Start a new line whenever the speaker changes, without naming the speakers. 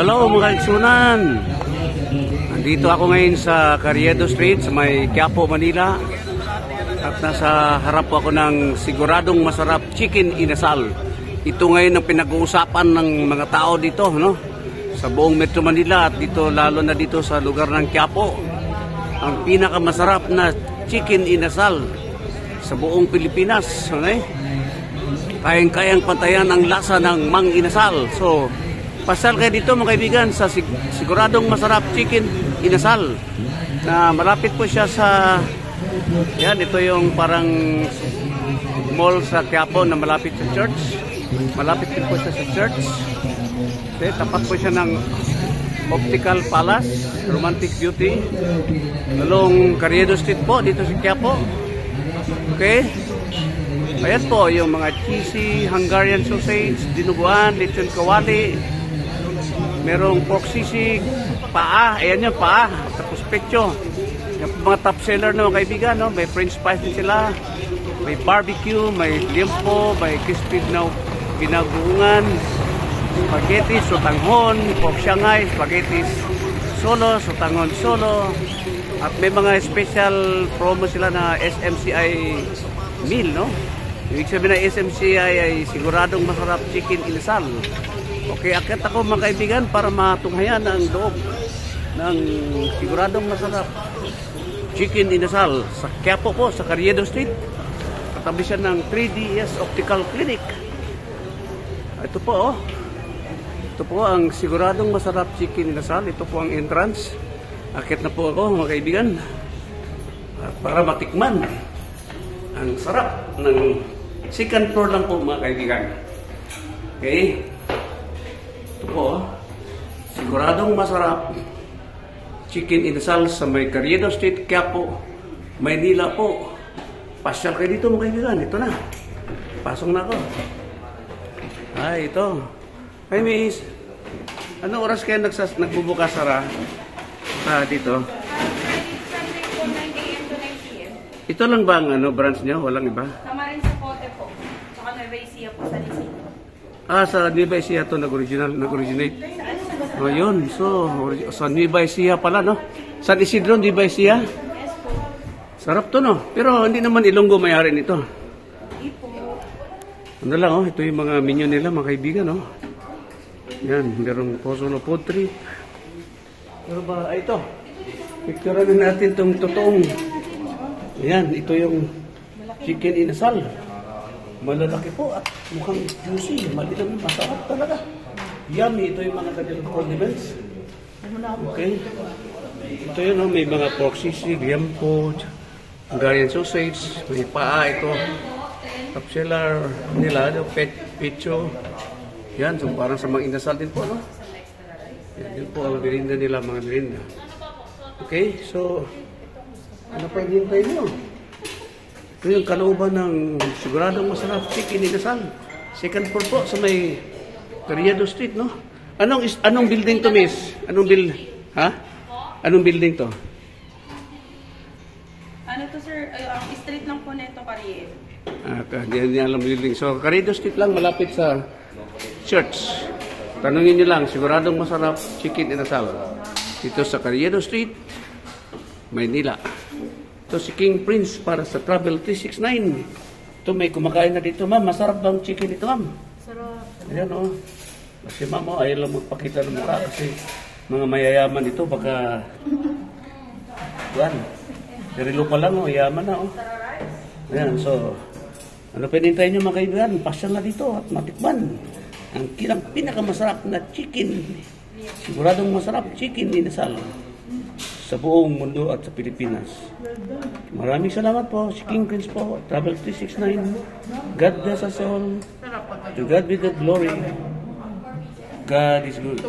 Hello mga kaigsunan! Nandito ako ngayon sa Carriedo Street sa may Quiapo, Manila. At nasa harap ako ng siguradong masarap chicken inasal. Ito ngayon ang pinag-uusapan ng mga tao dito, no? Sa buong Metro Manila at dito, lalo na dito sa lugar ng Quiapo. Ang pinakamasarap na chicken inasal sa buong Pilipinas. Okay? Kayang-kayang pantayan ang lasa ng mang inasal. So, pasal kayo dito mga kaibigan sa siguradong masarap chicken inasal na malapit po siya sa yan, ito yung parang mall sa Quiapo na malapit sa church. Malapit din po siya sa church. Okay, tapat po siya ng Optical Palace, Romantic Beauty, along Carriedo Street po dito sa Quiapo. Okay, ayan po yung mga cheesy Hungarian sausage, dinuguan, lechon kawali. Merong pork sisig, paa, ayan yung paa, tapos pecho. Yung mga top seller na mga kaibigan, no? May french fries din sila, may barbecue, may liempo, may crispy na ginaguungan, spaghetti, sotanghon, pork shanghai, spaghetti solo, sotanghon solo, at may mga special promo sila na SMCI meal, no? Ibig sabihin na SMCI ay siguradong masarap chicken inasal. Okay, akit ako mga kaibigan para matunghayan ang loob ng siguradong masarap chicken inasal sa Quiapo po, sa Carriedo Street. Katabi siya ng 3DS Optical Clinic. Ito po, oh. Ito po ang siguradong masarap chicken inasal. Ito po ang entrance. Akit na po ako mga kaibigan para matikman ang sarap ng second floor lang po mga kaibigan. Okay. Ito po, siguradong masarap chicken inasal sa may Carriedo Street, Quiapo, Maynila po. Pasyal kayo dito mga kaibigan. Ito na. Pasok na ako. Ay, ito. Ay, miss. Anong oras kayo nagbubukas, Sara? Dito. Ito lang ba ang branch nyo? Walang iba?
Tama rin sa Pote po. Saka Nueva Ecija po sa Liceo.
Sa Nueva Ecija ito nag-originate. O yun, so sa Nueva Ecija pala, no? San Isidro, Nueva Ecija?
Yes po.
Sarap to, no? Pero hindi naman Ilonggo may-ari nito.
Hindi po.
Ano lang, oh, ito yung mga menu nila, mga kaibigan, no? Yan, merong Pozzolo Food Tree. Pero ba, ito. Picture na natin itong totoong. Yan, ito yung chicken inasal. Malalaki po at mukhang juicy. Malilang, masarap talaga. Yummy. Ito yung mga kanilang condiments. Okay. Ito yun, may mga pork sisig, liempo, Hungarian sausage, may paa ito. Top seller nila, pecho. Yan, so parang sa mga inasal din po, no? Yan din po ang merinda nila, mga merinda. Okay, so ano pa yung hintay nyo? Ito yung kalooban ng siguradong masarap chicken inasal. Second floor po sa may Carriedo Street, no? Anong building to, miss? Anong building to?
Ano to, sir? Ang street lang po nito, Carriedo.
Hindi alam building. So, Carriedo Street lang, malapit sa church. Tanungin nyo lang, siguradong masarap chicken inasal. Dito sa Carriedo Street, Maynila. Ito si King Prince para sa Travel 369. Ito may kumakain na dito, ma'am. Masarap bang chicken ito, ma'am?
Sarap.
Ayan, oh. Kasi ma'am, oh, ayaw lang magpakita ng mukha kasi mga mayayaman ito baka yan. Dirilo pa lang, oh. Yaman na, oh. Ayan, so ano pinintay nyo mga kaibigan? Pasyal na dito at matikman ang pinakamasarap na chicken. Siguradong masarap chicken inasal sa buong mundo at sa Pilipinas. Maraming salamat po. Si King Prince po, Travel 369. God bless us all. To God be the glory. God is good.